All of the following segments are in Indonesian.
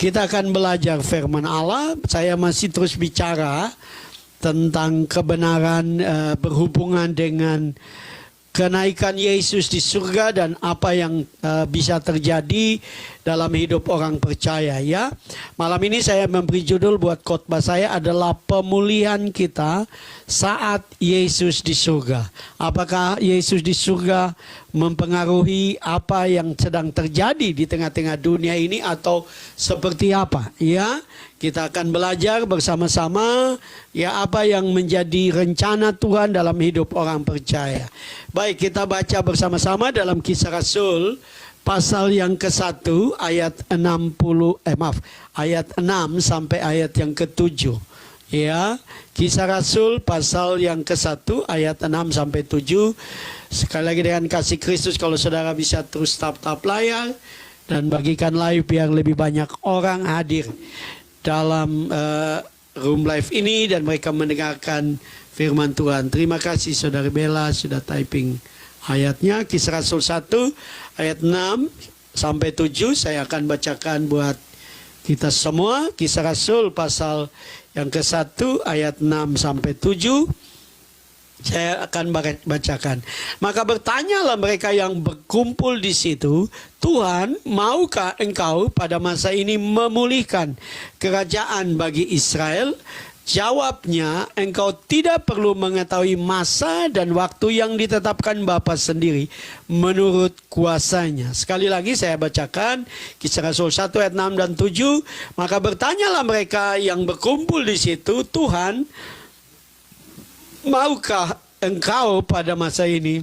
Kita akan belajar firman Allah. Saya masih terus bicara tentang kebenaran berhubungan dengan kenaikan Yesus di surga dan apa yang bisa terjadi dalam hidup orang percaya, ya. Malam ini saya memberi judul buat khotbah saya adalah pemulihan kita saat Yesus di surga. Apakah Yesus di surga mempengaruhi apa yang sedang terjadi di tengah-tengah dunia ini atau seperti apa, ya? Kita akan belajar bersama-sama ya apa yang menjadi rencana Tuhan dalam hidup orang percaya. Baik, kita baca bersama-sama dalam Kisah Rasul pasal yang ke-1 ayat ayat 6 sampai ayat yang ke-7. Ya, Kisah Rasul pasal yang ke-1 ayat 6 sampai 7. Sekali lagi dengan kasih Kristus, kalau saudara bisa terus tap-tap layar dan bagikan live biar lebih banyak orang hadir dalam room live ini dan mereka mendengarkan firman Tuhan. Terima kasih saudari Bella sudah typing ayatnya. Kisah Rasul 1 ayat 6 sampai 7 saya akan bacakan buat kita semua. Kisah Rasul pasal yang ke-1 ayat 6 sampai 7 saya akan bacakan. Maka bertanyalah mereka yang berkumpul di situ, Tuhan, maukah engkau pada masa ini memulihkan kerajaan bagi Israel? Jawabnya, engkau tidak perlu mengetahui masa dan waktu yang ditetapkan Bapa sendiri menurut kuasanya. Sekali lagi saya bacakan Kisah Rasul 1 ayat 6 dan 7. Maka bertanyalah mereka yang berkumpul di situ, Tuhan, maukah engkau pada masa ini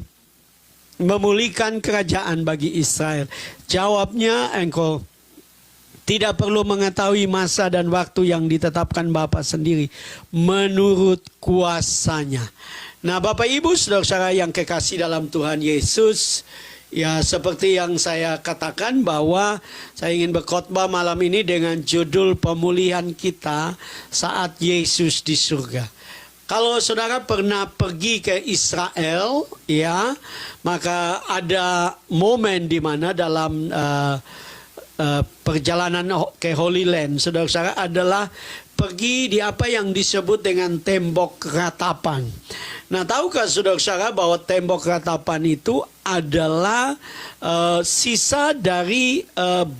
memulihkan kerajaan bagi Israel? Jawabnya, engkau tidak perlu mengetahui masa dan waktu yang ditetapkan Bapa sendiri menurut kuasanya. Nah, Bapak Ibu saudara-saudara yang kekasih dalam Tuhan Yesus, ya seperti yang saya katakan bahwa saya ingin berkhotbah malam ini dengan judul pemulihan kita saat Yesus di surga. Kalau saudara pernah pergi ke Israel, ya, maka ada momen di mana dalam perjalanan ke Holy Land, saudara-saudara, adalah pergi di apa yang disebut dengan tembok ratapan. Nah, tahukah saudara-saudara bahwa tembok ratapan itu adalah sisa dari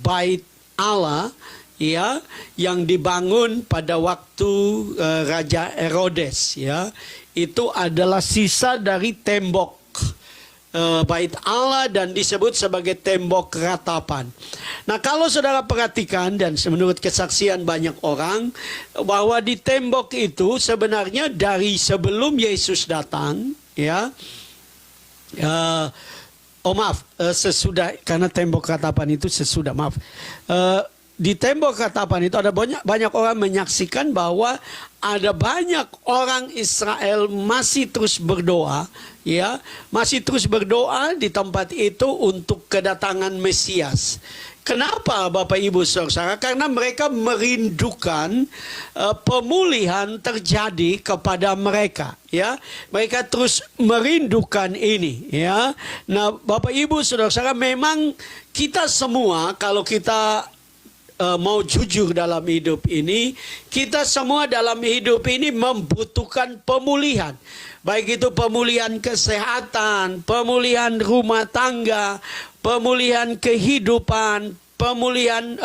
bait Allah, ya, yang dibangun pada waktu Raja Herodes, ya. Itu adalah sisa dari tembok bait Allah dan disebut sebagai tembok ratapan. Nah, kalau saudara perhatikan dan menurut kesaksian banyak orang bahwa di tembok itu sebenarnya dari sebelum Yesus datang, ya. Sesudah, karena tembok ratapan itu sesudah, di tembok ratapan itu ada banyak orang menyaksikan bahwa ada banyak orang Israel masih terus berdoa, ya, masih terus berdoa di tempat itu untuk kedatangan Mesias. Kenapa Bapak Ibu saudara? Karena mereka merindukan pemulihan terjadi kepada mereka, ya. Mereka terus merindukan ini, ya. Nah, Bapak Ibu saudara, memang kita semua kalau kita mau jujur dalam hidup ini, kita semua dalam hidup ini membutuhkan pemulihan. Baik itu pemulihan kesehatan, pemulihan rumah tangga, pemulihan kehidupan, pemulihan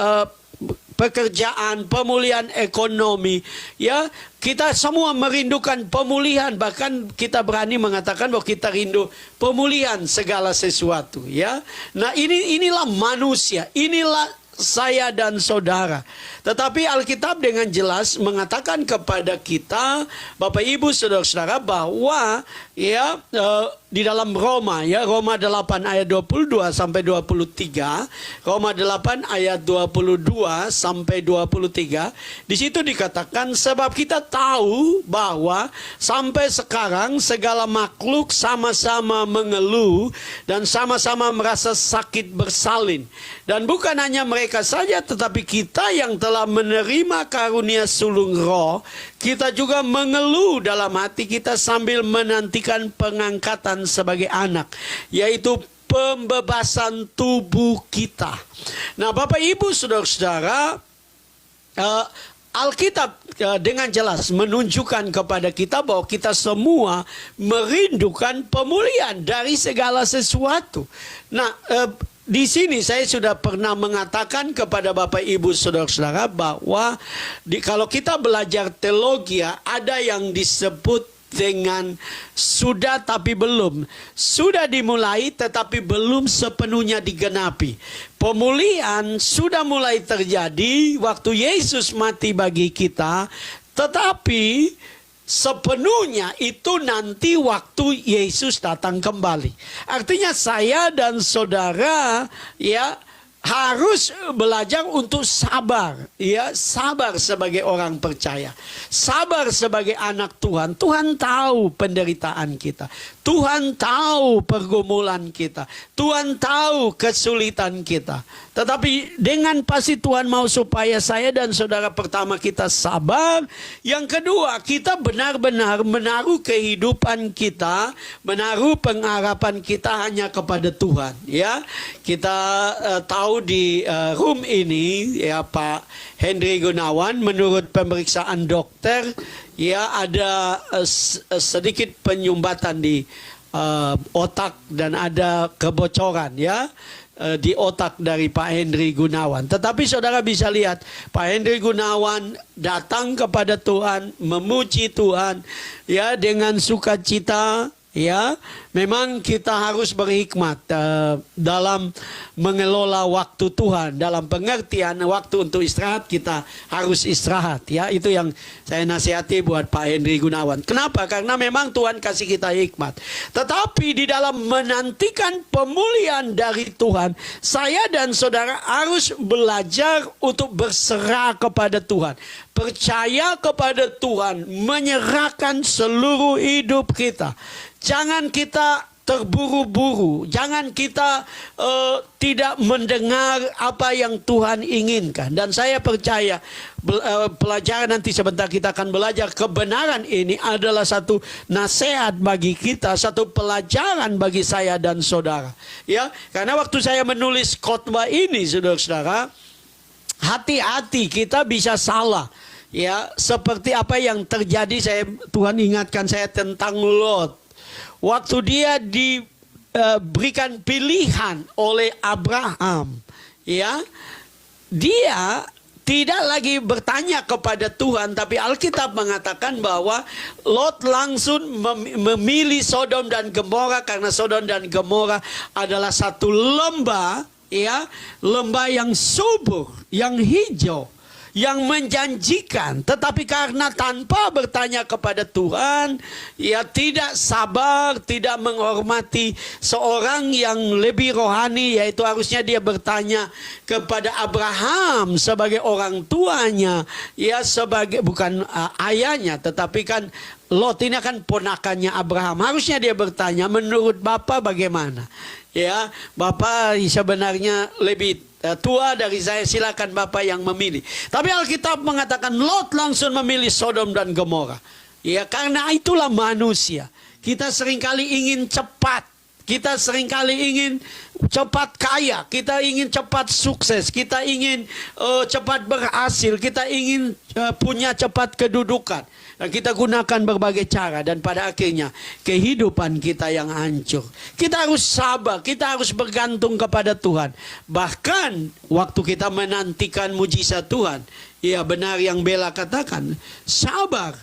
pekerjaan, pemulihan ekonomi, ya. Kita semua merindukan pemulihan, bahkan kita berani mengatakan bahwa kita rindu pemulihan segala sesuatu, ya. Nah, inilah manusia, inilah saya dan saudara. Tetapi Alkitab dengan jelas mengatakan kepada kita, Bapak Ibu saudara-saudara, bahwa ya di dalam Roma, ya, Roma 8 ayat 22 sampai 23, Roma 8 ayat 22 sampai 23, di situ dikatakan sebab kita tahu bahwa sampai sekarang segala makhluk sama-sama mengeluh dan sama-sama merasa sakit bersalin. Dan bukan hanya mereka saja, tetapi kita yang telah menerima karunia sulung roh, kita juga mengeluh dalam hati kita sambil menantikan pengangkatan sebagai anak, yaitu pembebasan tubuh kita. Nah, Bapak Ibu saudara-saudara, Alkitab dengan jelas menunjukkan kepada kita bahwa kita semua merindukan pemulihan dari segala sesuatu. Nah, di sini saya sudah pernah mengatakan kepada Bapak Ibu Saudara-saudara bahwa kalau kita belajar teologi ada yang disebut dengan sudah tapi belum. Sudah dimulai tetapi belum sepenuhnya digenapi. Pemulihan sudah mulai terjadi waktu Yesus mati bagi kita, tetapi sepenuhnya itu nanti waktu Yesus datang kembali. Artinya saya dan saudara harus belajar untuk sabar, sabar sebagai orang percaya, sabar sebagai anak Tuhan. Tuhan tahu penderitaan kita, Tuhan tahu pergumulan kita, Tuhan tahu kesulitan kita. Tetapi dengan pasti Tuhan mau supaya saya dan saudara pertama kita sabar. Yang kedua, kita benar-benar menaruh kehidupan kita, menaruh pengharapan kita hanya kepada Tuhan. Ya, kita tahu di room ini Pak Henry Gunawan, menurut pemeriksaan dokter ada sedikit penyumbatan di otak dan ada kebocoran di otak dari Pak Henry Gunawan. Tetapi saudara bisa lihat Pak Henry Gunawan datang kepada Tuhan, memuji Tuhan dengan sukacita. Memang kita harus berhikmat dalam mengelola waktu Tuhan. Dalam pengertian waktu untuk istirahat, kita harus istirahat. Itu yang saya nasihati buat Pak Henry Gunawan. Kenapa? Karena memang Tuhan kasih kita hikmat. Tetapi di dalam menantikan pemulihan dari Tuhan, saya dan saudara harus belajar untuk berserah kepada Tuhan. Percaya kepada Tuhan, menyerahkan seluruh hidup kita. Jangan kita terburu-buru, jangan kita tidak mendengar apa yang Tuhan inginkan. Dan saya percaya pelajaran nanti sebentar kita akan belajar, kebenaran ini adalah satu nasihat bagi kita, satu pelajaran bagi saya dan saudara. Karena waktu saya menulis khotbah ini, saudara-saudara, hati-hati kita bisa salah. Seperti apa yang terjadi, Tuhan ingatkan saya tentang Lot. Waktu dia diberikan pilihan oleh Abraham, dia tidak lagi bertanya kepada Tuhan, tapi Alkitab mengatakan bahwa Lot langsung memilih Sodom dan Gomora, karena Sodom dan Gomora adalah satu lembah, lembah yang subur, yang hijau, yang menjanjikan. Tetapi karena tanpa bertanya kepada Tuhan, tidak sabar, tidak menghormati seorang yang lebih rohani, yaitu harusnya dia bertanya kepada Abraham sebagai orang tuanya, sebagai bukan ayahnya, tetapi kan Lot ini kan ponakannya Abraham. Harusnya dia bertanya, menurut Bapak bagaimana? Bapak sebenarnya lebih tua dari saya, silakan Bapak yang memilih. Tapi Alkitab mengatakan Lot langsung memilih Sodom dan Gomora. Karena itulah manusia. Kita seringkali ingin cepat. Kita seringkali ingin cepat kaya. Kita ingin cepat sukses. Kita ingin cepat berhasil. Kita ingin punya cepat kedudukan. Dan kita gunakan berbagai cara, dan pada akhirnya kehidupan kita yang hancur. Kita harus sabar, kita harus bergantung kepada Tuhan. Bahkan waktu kita menantikan mujizat Tuhan, benar yang Bella katakan, sabar.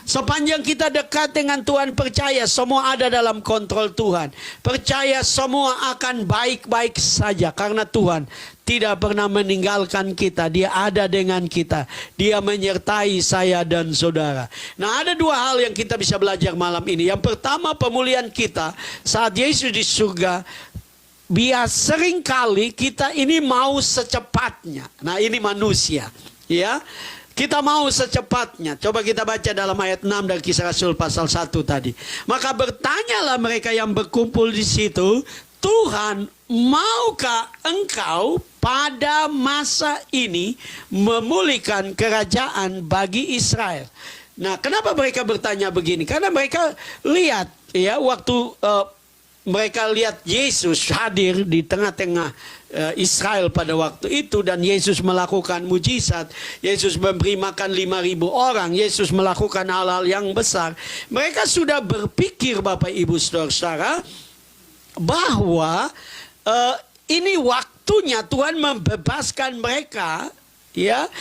Sepanjang kita dekat dengan Tuhan, percaya semua ada dalam kontrol Tuhan. Percaya semua akan baik-baik saja, karena Tuhan tidak pernah meninggalkan kita. Dia ada dengan kita. Dia menyertai saya dan saudara. Nah, ada dua hal yang kita bisa belajar malam ini. Yang pertama, pemulihan kita saat Yesus di surga. Seringkali kita ini mau secepatnya. Nah, ini manusia. Kita mau secepatnya. Coba kita baca dalam ayat 6 dari Kisah Rasul pasal 1 tadi. Maka bertanyalah mereka yang berkumpul di situ, Tuhan, maukah engkau pada masa ini memulihkan kerajaan bagi Israel? Nah, kenapa mereka bertanya begini? Karena mereka lihat waktu mereka lihat Yesus hadir di tengah-tengah Israel pada waktu itu, dan Yesus melakukan mujizat, Yesus memberi makan 5.000 orang, Yesus melakukan hal-hal yang besar. Mereka sudah berpikir, Bapak Ibu Saudara, bahwa ini waktunya Tuhan membebaskan mereka, ya.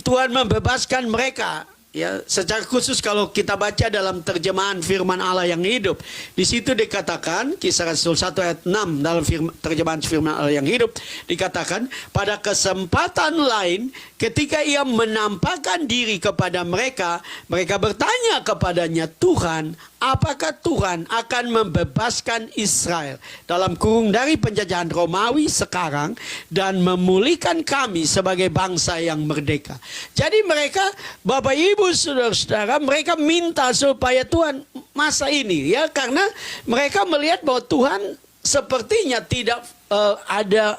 Tuhan membebaskan mereka. Ya, secara khusus kalau kita baca dalam terjemahan firman Allah yang hidup, di situ dikatakan, Kisah Rasul 1 ayat 6 dalam terjemahan firman Allah yang hidup, dikatakan pada kesempatan lain ketika ia menampakkan diri kepada mereka, mereka bertanya kepadanya, Tuhan, apakah Tuhan akan membebaskan Israel dalam kurung dari penjajahan Romawi sekarang dan memulihkan kami sebagai bangsa yang merdeka? Jadi mereka, Bapak Ibu Saudara-saudara, mereka minta supaya Tuhan masa ini, ya, karena mereka melihat bahwa Tuhan sepertinya tidak ada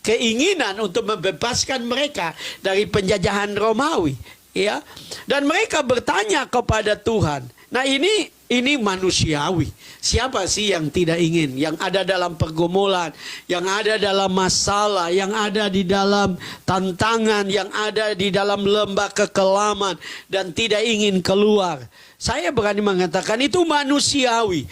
keinginan untuk membebaskan mereka dari penjajahan Romawi, ya. Dan mereka bertanya kepada Tuhan. Nah, ini manusiawi. Siapa sih yang tidak ingin? Yang ada dalam pergumulan, yang ada dalam masalah, yang ada di dalam tantangan, yang ada di dalam lembah kekelaman dan tidak ingin keluar. Saya berani mengatakan itu manusiawi.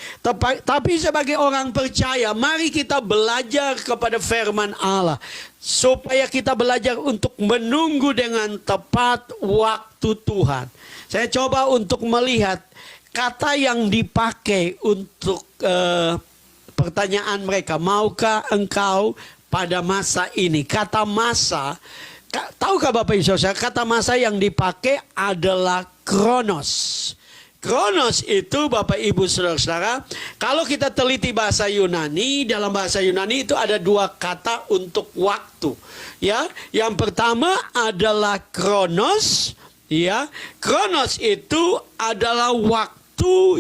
Tapi sebagai orang percaya, mari kita belajar kepada firman Allah, supaya kita belajar untuk menunggu dengan tepat waktu Tuhan. Saya coba untuk melihat kata yang dipakai untuk pertanyaan mereka, maukah engkau pada masa ini? Kata masa, tahukah Bapak Ibu Saudara, kata masa yang dipakai adalah kronos. Kronos itu, Bapak Ibu Saudara-saudara, kalau kita teliti bahasa Yunani, dalam bahasa Yunani itu ada dua kata untuk waktu. Ya, yang pertama adalah kronos. Ya, kronos itu adalah waktu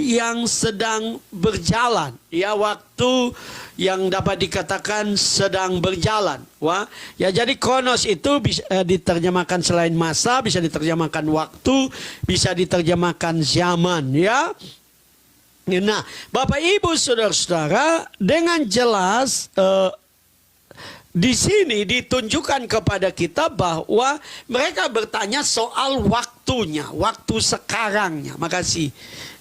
yang sedang berjalan, ya, waktu yang dapat dikatakan sedang berjalan. Wah, ya, jadi kronos itu bisa diterjemahkan selain masa, bisa diterjemahkan waktu, bisa diterjemahkan zaman, ya. Nah, Bapak Ibu Saudara-saudara, dengan jelas di sini ditunjukkan kepada kita bahwa mereka bertanya soal waktunya, waktu sekarangnya. Makasih.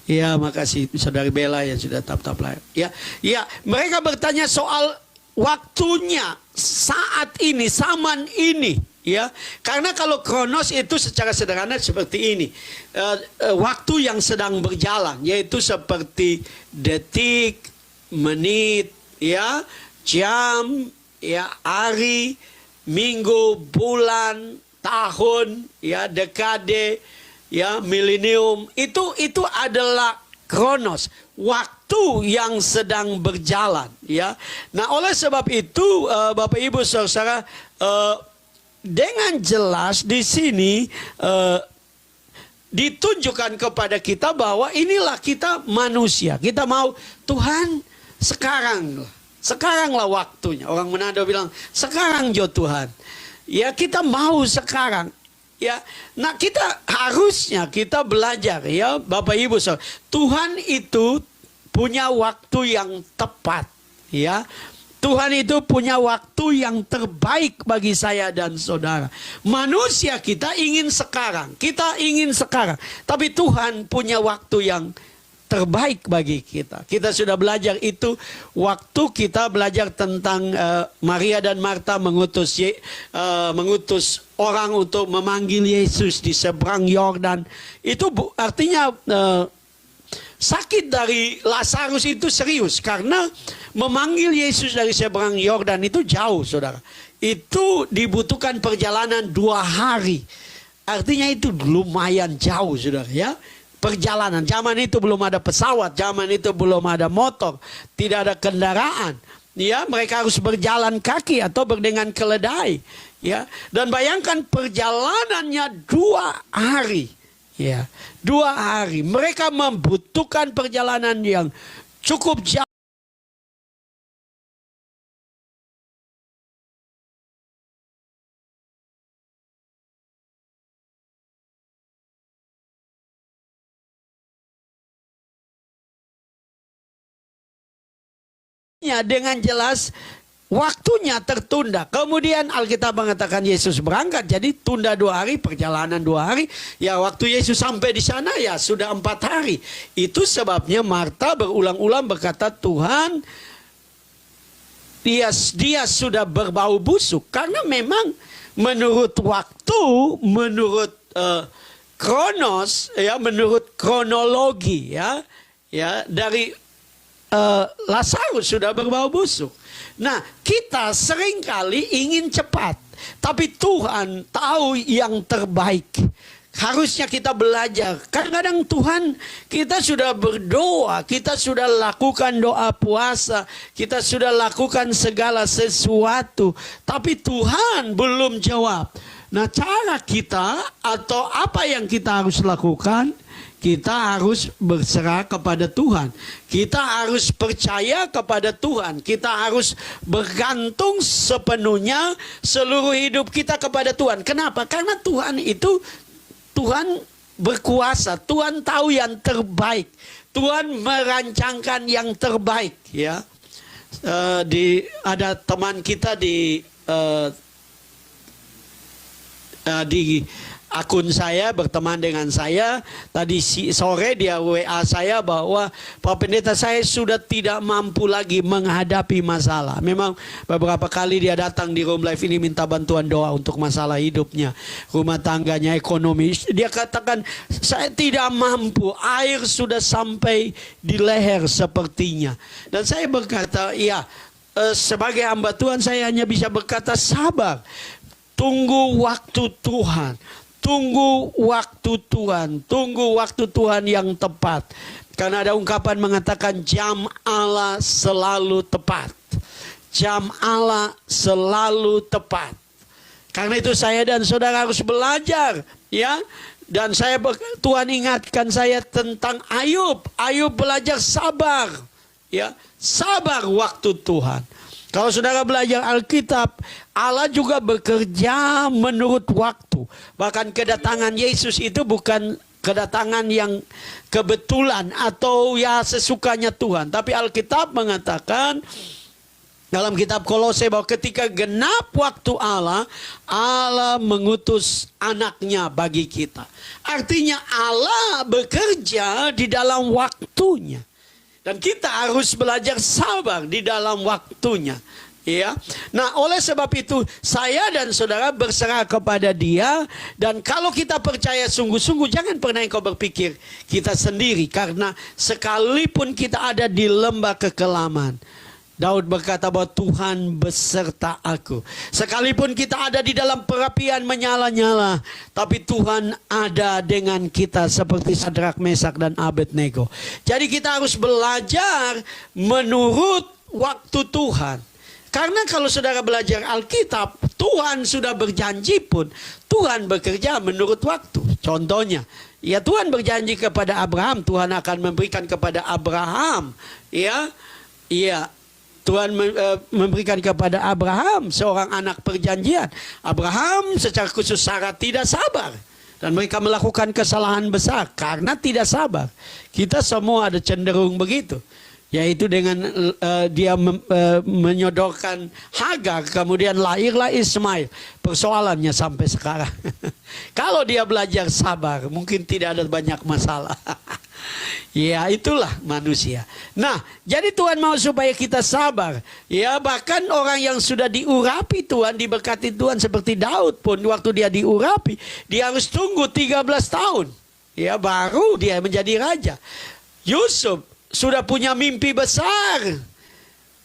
Ya, makasih Saudari Bella yang sudah tap-tap live. Ya, mereka bertanya soal waktunya, saat ini, zaman ini. Ya, karena kalau kronos itu secara sederhana seperti ini, waktu yang sedang berjalan, yaitu seperti detik, menit, ya, jam, ya, hari, minggu, bulan, tahun, ya, dekade, ya, milenium. Itu adalah kronos, waktu yang sedang berjalan, ya. Nah, oleh sebab itu Bapak Ibu Saudara, dengan jelas di sini ditunjukkan kepada kita bahwa inilah kita manusia. Kita mau Tuhan sekaranglah waktunya. Orang Manado bilang, sekarang jo Tuhan. Ya, kita mau sekarang. Ya, nah harusnya kita belajar, ya, Bapak Ibu Saudara. Tuhan itu punya waktu yang tepat, ya. Tuhan itu punya waktu yang terbaik bagi saya dan saudara. Manusia kita ingin sekarang, tapi Tuhan punya waktu yang terbaik bagi kita. Kita sudah belajar itu waktu kita belajar tentang Maria dan Marta mengutus orang untuk memanggil Yesus di seberang Yordan. Itu artinya sakit dari Lazarus itu serius, karena memanggil Yesus dari seberang Yordan itu jauh, saudara. Itu dibutuhkan perjalanan 2 hari. Artinya itu lumayan jauh, saudara, ya. Perjalanan, zaman itu belum ada pesawat, zaman itu belum ada motor, tidak ada kendaraan, ya. Mereka harus berjalan kaki atau dengan keledai, ya. Dan bayangkan perjalanannya 2 hari, ya, 2 hari. Mereka membutuhkan perjalanan yang cukup jauh. dengan jelas waktunya tertunda. Kemudian Alkitab mengatakan Yesus berangkat, jadi tunda 2 hari, perjalanan 2 hari. Ya waktu Yesus sampai di sana ya sudah 4 hari. Itu sebabnya Marta berulang-ulang berkata, Tuhan, dia sudah berbau busuk. Karena memang menurut waktu, menurut kronos, ya, menurut kronologi, ya dari Lazarus sudah berbau busuk. Nah, kita seringkali ingin cepat, tapi Tuhan tahu yang terbaik. Harusnya kita belajar. Kadang-kadang Tuhan, kita sudah berdoa, kita sudah lakukan doa puasa, kita sudah lakukan segala sesuatu, tapi Tuhan belum jawab. Nah, cara kita atau apa yang kita harus lakukan, kita harus berserah kepada Tuhan. Kita harus percaya kepada Tuhan. Kita harus bergantung sepenuhnya seluruh hidup kita kepada Tuhan. Kenapa? Karena Tuhan itu, Tuhan berkuasa. Tuhan tahu yang terbaik. Tuhan merancangkan yang terbaik. Ya, ada teman kita di akun saya, berteman dengan saya. Tadi sore dia WA saya bahwa Pak Pendeta, saya sudah tidak mampu lagi menghadapi masalah. Memang beberapa kali dia datang di Room Life ini minta bantuan doa untuk masalah hidupnya, rumah tangganya, ekonomi. Dia katakan, saya tidak mampu, air sudah sampai di leher sepertinya. Dan saya berkata, ya, sebagai hamba Tuhan saya hanya bisa berkata sabar. Tunggu waktu Tuhan. Tunggu waktu Tuhan. Tunggu waktu Tuhan yang tepat. Karena ada ungkapan mengatakan jam Allah selalu tepat. Jam Allah selalu tepat. Karena itu saya dan saudara harus belajar. Ya. Dan Tuhan ingatkan saya tentang Ayub. Ayub belajar sabar. Ya. Sabar waktu Tuhan. Kalau saudara belajar Alkitab, Allah juga bekerja menurut waktu. Bahkan kedatangan Yesus itu bukan kedatangan yang kebetulan atau ya sesukanya Tuhan. Tapi Alkitab mengatakan dalam kitab Kolose bahwa ketika genap waktu Allah, Allah mengutus anaknya bagi kita. Artinya Allah bekerja di dalam waktunya. Dan kita harus belajar sabar di dalam waktunya. Ya. Nah, oleh sebab itu saya dan saudara berserah kepada Dia. Dan kalau kita percaya sungguh-sungguh, jangan pernah engkau berpikir kita sendiri. Karena sekalipun kita ada di lembah kekelaman, Daud berkata bahwa Tuhan beserta aku. Sekalipun kita ada di dalam perapian menyala-nyala, tapi Tuhan ada dengan kita seperti Sadrak, Mesak, dan Abednego. Jadi kita harus belajar menurut waktu Tuhan. Karena kalau saudara belajar Alkitab, Tuhan sudah berjanji pun, Tuhan bekerja menurut waktu. Contohnya, ya Tuhan berjanji kepada Abraham, Tuhan akan memberikan kepada Abraham, Tuhan memberikan kepada Abraham seorang anak perjanjian. Abraham secara khusus Sarah tidak sabar. Dan mereka melakukan kesalahan besar karena tidak sabar. Kita semua ada cenderung begitu. Yaitu dengan dia menyodorkan Hagar, kemudian lahirlah Ismail. Persoalannya sampai sekarang. Kalau dia belajar sabar, mungkin tidak ada banyak masalah. Ya, itulah manusia. Nah, jadi Tuhan mau supaya kita sabar. Ya, bahkan orang yang sudah diurapi Tuhan, diberkati Tuhan seperti Daud pun, waktu dia diurapi, dia harus tunggu 13 tahun. Ya, baru dia menjadi raja. Yusuf sudah punya mimpi besar,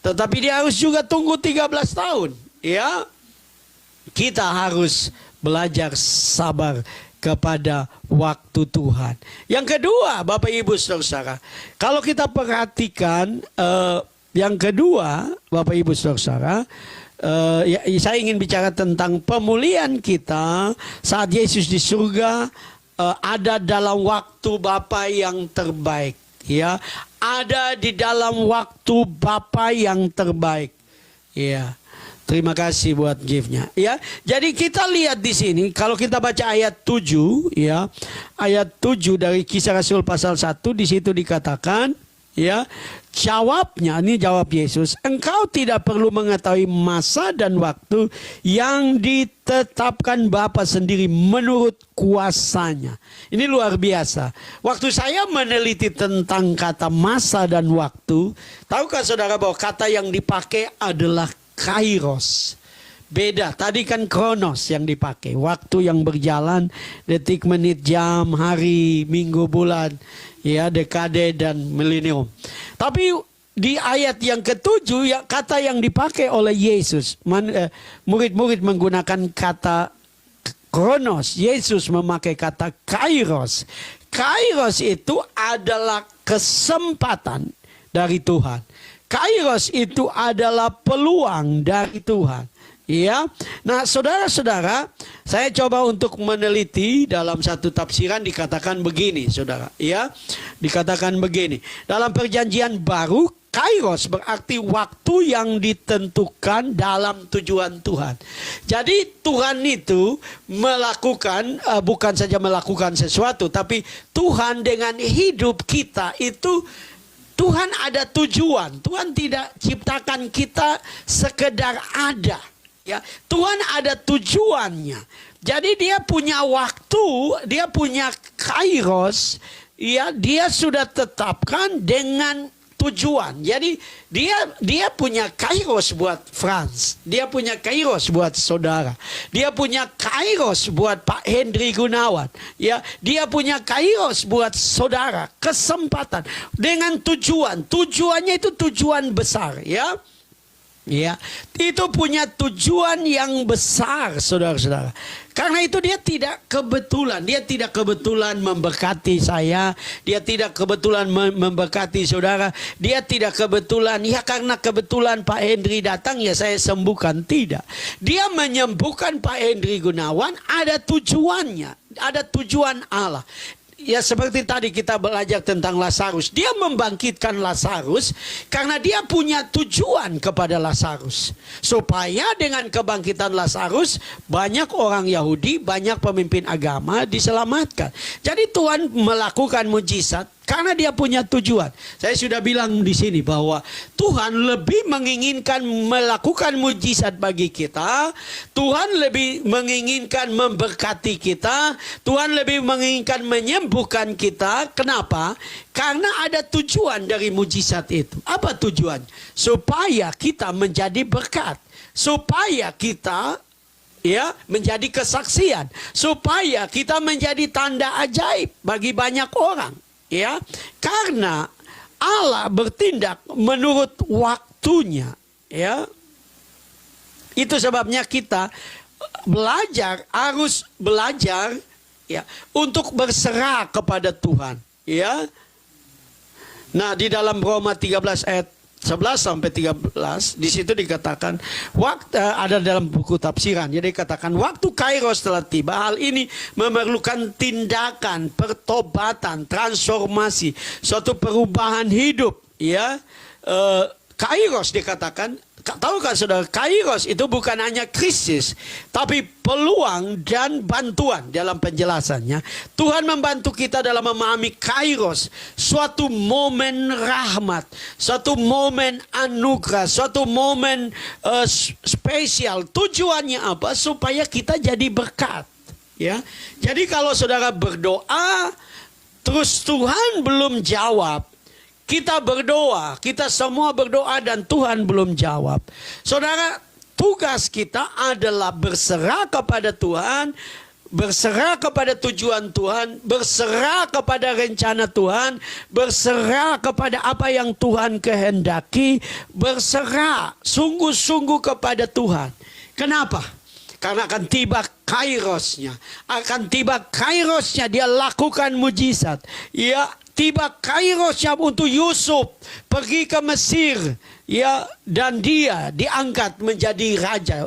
tetapi dia harus juga tunggu 13 tahun. Ya, kita harus belajar sabar kepada waktu Tuhan. Yang kedua, Bapak Ibu Saudara, kalau kita perhatikan yang kedua, Bapak Ibu Saudara, saya ingin bicara tentang pemulihan kita saat Yesus di surga ada dalam waktu Bapa yang terbaik. Ya, ada di dalam waktu Bapa yang terbaik. Ya. Terima kasih buat gift-nya. Ya, jadi kita lihat di sini kalau kita baca ayat 7, ya. Ayat 7 dari Kisah Rasul pasal 1, di situ dikatakan, ya, Jawabnya, ini jawab Yesus, engkau tidak perlu mengetahui masa dan waktu yang ditetapkan Bapa sendiri menurut kuasanya. Ini luar biasa. Waktu saya meneliti tentang kata masa dan waktu, tahukah saudara bahwa kata yang dipakai adalah kairos. Beda, tadi kan kronos yang dipakai, waktu yang berjalan, detik, menit, jam, hari, minggu, bulan, ya, dekade dan milenium. Tapi di ayat yang ketujuh, ya, kata yang dipakai oleh Yesus, murid-murid menggunakan kata kronos, Yesus memakai kata kairos. Kairos itu adalah kesempatan dari Tuhan. Kairos itu adalah peluang dari Tuhan. Ya, nah saudara-saudara, saya coba untuk meneliti dalam satu tafsiran dikatakan begini, saudara. Ya, dikatakan begini. Dalam perjanjian baru, kairos berarti waktu yang ditentukan dalam tujuan Tuhan. Jadi Tuhan itu melakukan, bukan saja melakukan sesuatu, tapi Tuhan dengan hidup kita itu, Tuhan ada tujuan. Tuhan tidak ciptakan kita sekedar ada. Ya, Tuhan ada tujuannya. Jadi dia punya waktu, dia punya kairos, ya, dia sudah tetapkan dengan tujuan. Jadi dia punya kairos buat Frans, dia punya kairos buat saudara, dia punya kairos buat Pak Hendri Gunawan, ya, dia punya kairos buat saudara, kesempatan dengan tujuan. Tujuannya itu tujuan besar, ya. Ya, itu punya tujuan yang besar, saudara-saudara. Karena itu dia tidak kebetulan memberkati saya, dia tidak kebetulan memberkati saudara, dia tidak kebetulan, ya karena kebetulan Pak Hendri datang ya saya sembuhkan, tidak. Dia menyembuhkan Pak Hendri Gunawan, ada tujuannya, ada tujuan Allah. Ya seperti tadi kita belajar tentang Lazarus. Dia membangkitkan Lazarus karena dia punya tujuan kepada Lazarus. Supaya dengan kebangkitan Lazarus banyak orang Yahudi, banyak pemimpin agama diselamatkan. Jadi Tuhan melakukan mujizat karena dia punya tujuan. Saya sudah bilang di sini bahwa Tuhan lebih menginginkan melakukan mujizat bagi kita. Tuhan lebih menginginkan memberkati kita. Tuhan lebih menginginkan menyembuhkan kita. Kenapa? Karena ada tujuan dari mujizat itu. Apa tujuan? Supaya kita menjadi berkat. Supaya kita menjadi kesaksian. Supaya kita menjadi tanda ajaib bagi banyak orang. Ya, karena Allah bertindak menurut waktunya, ya. Itu sebabnya kita harus belajar, ya, untuk berserah kepada Tuhan, ya. Nah, di dalam Roma 13 ayat 11 sampai 13 di situ dikatakan waktu ada dalam buku tafsiran. Jadi dikatakan waktu kairos telah tiba. Hal ini memerlukan tindakan, pertobatan, transformasi, suatu perubahan hidup, ya. Kairos dikatakan, tahukah saudara, kairos itu bukan hanya krisis, tapi peluang dan bantuan. Dalam penjelasannya, Tuhan membantu kita dalam memahami kairos, suatu momen rahmat, suatu momen anugerah, suatu momen spesial. Tujuannya apa? Supaya kita jadi berkat, ya. Jadi kalau saudara berdoa terus Tuhan belum jawab, kita berdoa, kita semua berdoa dan Tuhan belum jawab. Saudara, tugas kita adalah berserah kepada Tuhan, berserah kepada tujuan Tuhan, berserah kepada rencana Tuhan, berserah kepada apa yang Tuhan kehendaki, berserah sungguh-sungguh kepada Tuhan. Kenapa? Karena akan tiba kairosnya. Akan tiba kairosnya, dia lakukan mujizat. Ya, tiba kairosnya untuk Yusuf pergi ke Mesir, ya, dan dia diangkat menjadi raja.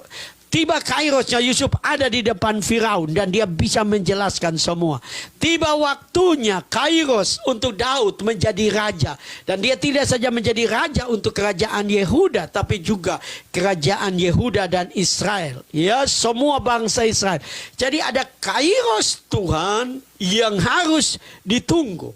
Tiba kairosnya, Yusuf ada di depan Firaun dan dia bisa menjelaskan semua. Tiba waktunya kairos untuk Daud menjadi raja, dan dia tidak saja menjadi raja untuk kerajaan Yehuda, tapi juga kerajaan Yehuda dan Israel, ya, semua bangsa Israel. Jadi ada kairos Tuhan yang harus ditunggu.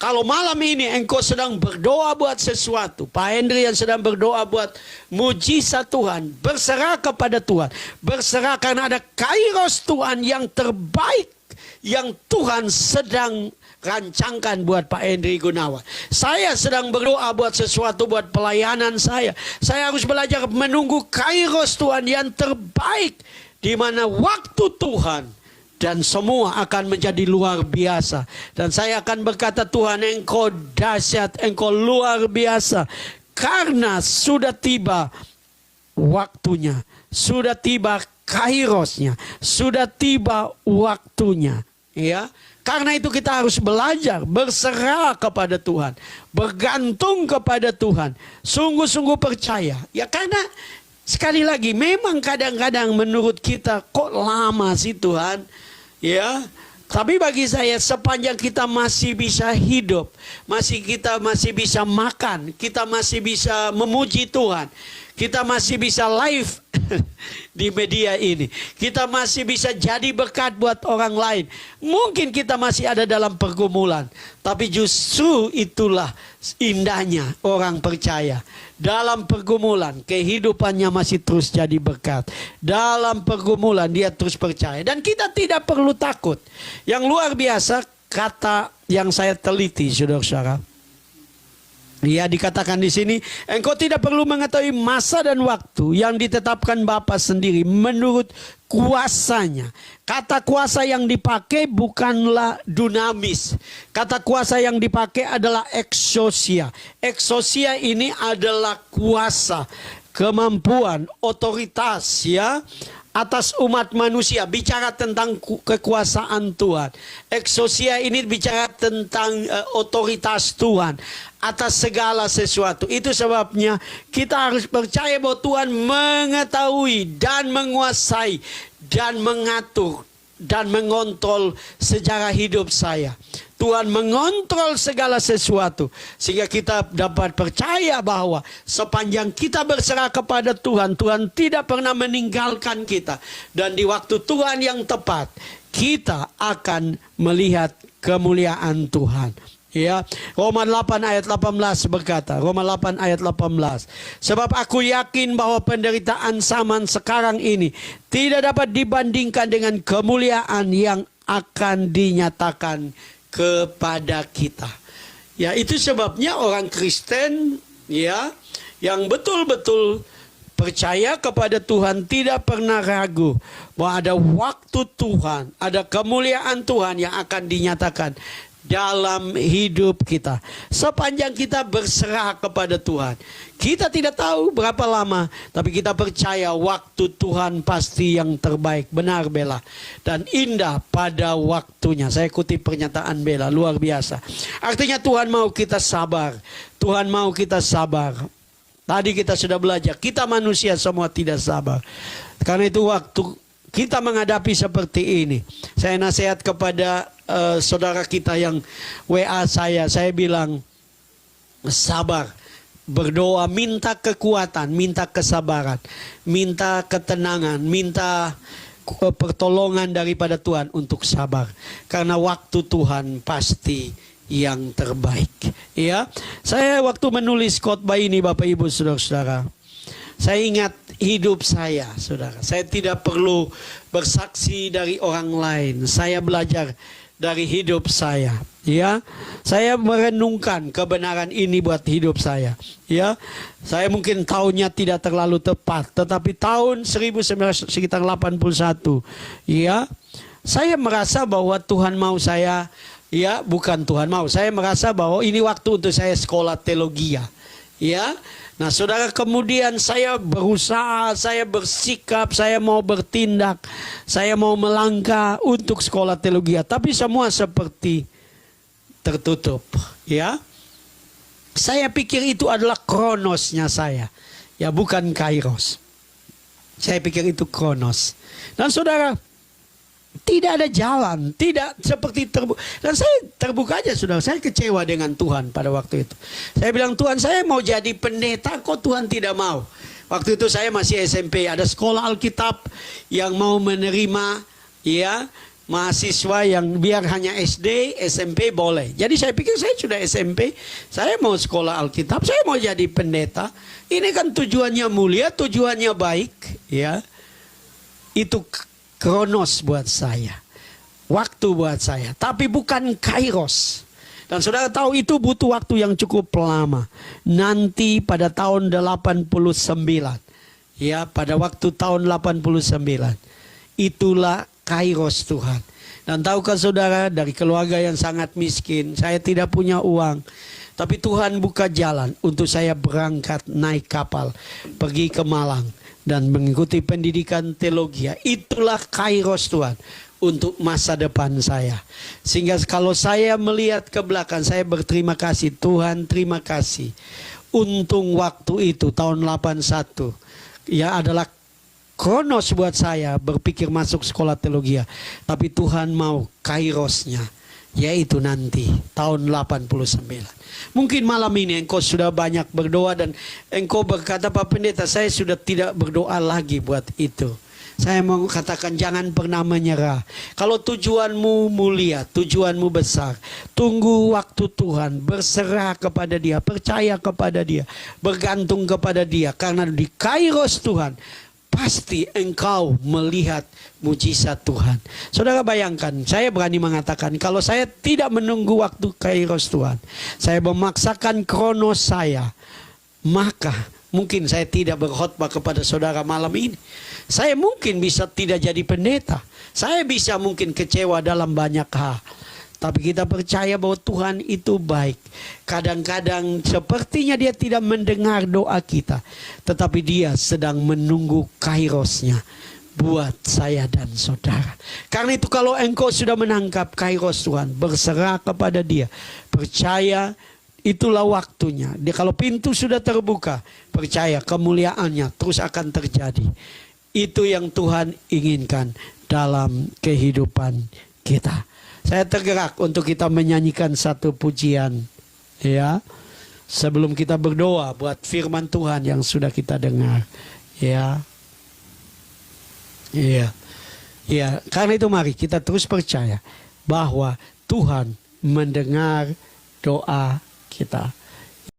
Kalau malam ini engkau sedang berdoa buat sesuatu, Pak Hendri yang sedang berdoa buat mujizat Tuhan, berserah kepada Tuhan. Berserah karena ada kairos Tuhan yang terbaik yang Tuhan sedang rancangkan buat Pak Hendri Gunawan. Saya sedang berdoa buat sesuatu buat pelayanan saya. Saya harus belajar menunggu kairos Tuhan yang terbaik, di mana waktu Tuhan dan semua akan menjadi luar biasa. Dan saya akan berkata, Tuhan engkau dahsyat, engkau luar biasa. Karena sudah tiba waktunya. Sudah tiba kairosnya. Sudah tiba waktunya. Ya, karena itu kita harus belajar berserah kepada Tuhan. Bergantung kepada Tuhan. Sungguh-sungguh percaya. Ya karena sekali lagi memang kadang-kadang menurut kita kok lama sih Tuhan. Ya, tapi bagi saya sepanjang kita masih bisa hidup, kita masih bisa makan, kita masih bisa memuji Tuhan, kita masih bisa live di media ini, kita masih bisa jadi berkat buat orang lain. Mungkin kita masih ada dalam pergumulan, tapi justru itulah indahnya orang percaya. Dalam pergumulan, kehidupannya masih terus jadi berkat. Dalam pergumulan, dia terus percaya. Dan kita tidak perlu takut. Yang luar biasa, kata yang saya teliti, saudara-saudara. Ya, dikatakan di sini, engkau tidak perlu mengetahui masa dan waktu yang ditetapkan Bapa sendiri menurut kuasanya. Kata kuasa yang dipakai bukanlah dunamis. Kata kuasa yang dipakai adalah exousia. Exousia ini adalah kuasa, kemampuan, otoritas ya atas umat manusia. Bicara tentang kekuasaan Tuhan. Exousia ini bicara tentang otoritas Tuhan atas segala sesuatu. Itu sebabnya kita harus percaya bahwa Tuhan mengetahui dan menguasai dan mengatur dan mengontrol sejarah hidup saya. Tuhan mengontrol segala sesuatu. Sehingga kita dapat percaya bahwa sepanjang kita berserah kepada Tuhan, Tuhan tidak pernah meninggalkan kita. Dan di waktu Tuhan yang tepat, kita akan melihat kemuliaan Tuhan. Ya, Roma 8 ayat 18 berkata, Roma 8 ayat 18. Sebab aku yakin bahwa penderitaan zaman sekarang ini tidak dapat dibandingkan dengan kemuliaan yang akan dinyatakan kepada kita. Ya, itu sebabnya orang Kristen ya yang betul-betul percaya kepada Tuhan tidak pernah ragu bahwa ada waktu Tuhan, ada kemuliaan Tuhan yang akan dinyatakan dalam hidup kita. Sepanjang kita berserah kepada Tuhan. Kita tidak tahu berapa lama, tapi kita percaya waktu Tuhan pasti yang terbaik. Benar Bella. Dan indah pada waktunya. Saya kutip pernyataan Bella, luar biasa. Artinya Tuhan mau kita sabar. Tuhan mau kita sabar. Tadi kita sudah belajar, kita manusia semua tidak sabar. Karena itu waktu kita menghadapi seperti ini, saya nasihat kepada saudara kita yang WA saya bilang sabar, berdoa, minta kekuatan, minta kesabaran, minta ketenangan, minta pertolongan daripada Tuhan untuk sabar. Karena waktu Tuhan pasti yang terbaik. Ya, saya waktu menulis khotbah ini Bapak Ibu Saudara-saudara, saya ingat hidup saya, saudara. Saya tidak perlu bersaksi dari orang lain. Saya belajar dari hidup saya. Ya, saya merenungkan kebenaran ini buat hidup saya. Ya, saya mungkin tahunnya tidak terlalu tepat, tetapi tahun 1981, ya, saya merasa bahwa Tuhan mau saya, ya, bukan Tuhan mau. Saya merasa bahwa ini waktu untuk saya sekolah teologi. Ya. Nah, saudara, kemudian saya berusaha, saya bersikap, saya mau bertindak, saya mau melangkah untuk sekolah teologi, tapi semua seperti tertutup, ya. Saya pikir itu adalah kronosnya saya, ya, bukan kairos. Saya pikir itu kronos. Dan saudara, tidak ada jalan, tidak seperti terbuka. Dan saya terbuka aja, saudara. Saya kecewa dengan Tuhan pada waktu itu. Saya bilang, Tuhan, saya mau jadi pendeta, kok Tuhan tidak mau. Waktu itu saya masih SMP, ada sekolah Alkitab yang mau menerima, ya, mahasiswa yang biar hanya SD, SMP boleh. Jadi saya pikir saya sudah SMP, saya mau sekolah Alkitab, saya mau jadi pendeta. Ini kan tujuannya mulia, tujuannya baik, ya. Itu kronos buat saya, waktu buat saya, tapi bukan kairos. Dan saudara tahu itu butuh waktu yang cukup lama. Nanti pada tahun 89, ya, pada waktu tahun 89, itulah kairos Tuhan. Dan tahukah saudara, dari keluarga yang sangat miskin, saya tidak punya uang, tapi Tuhan buka jalan untuk saya berangkat naik kapal pergi ke Malang dan mengikuti pendidikan teologi. Itulah kairos Tuhan untuk masa depan saya. Sehingga kalau saya melihat ke belakang, saya berterima kasih. Tuhan, terima kasih. Untung waktu itu tahun 81 ya adalah kronos buat saya berpikir masuk sekolah teologi. Tapi Tuhan mau kairosnya, yaitu nanti tahun 89. Mungkin malam ini engkau sudah banyak berdoa dan engkau berkata, Pak Pendeta, saya sudah tidak berdoa lagi buat itu. Saya mau katakan, jangan pernah menyerah. Kalau tujuanmu mulia, tujuanmu besar, tunggu waktu Tuhan, berserah kepada Dia, percaya kepada Dia, bergantung kepada Dia. Karena di kairos Tuhan pasti engkau melihat mujizat Tuhan. Saudara bayangkan, saya berani mengatakan, kalau saya tidak menunggu waktu kairos Tuhan, saya memaksakan kronos saya, maka mungkin saya tidak berkhotbah kepada saudara malam ini. Saya mungkin bisa tidak jadi pendeta. Saya bisa mungkin kecewa dalam banyak hal. Tapi kita percaya bahwa Tuhan itu baik. Kadang-kadang sepertinya Dia tidak mendengar doa kita, tetapi Dia sedang menunggu kairosnya buat saya dan saudara. Karena itu kalau engkau sudah menangkap kairos Tuhan, berserah kepada Dia, percaya itulah waktunya. Dia kalau pintu sudah terbuka, percaya kemuliaannya terus akan terjadi. Itu yang Tuhan inginkan dalam kehidupan kita. Saya tergerak untuk kita menyanyikan satu pujian, ya, sebelum kita berdoa buat firman Tuhan yang sudah kita dengar, ya, ya. Karena itu mari kita terus percaya bahwa Tuhan mendengar doa kita.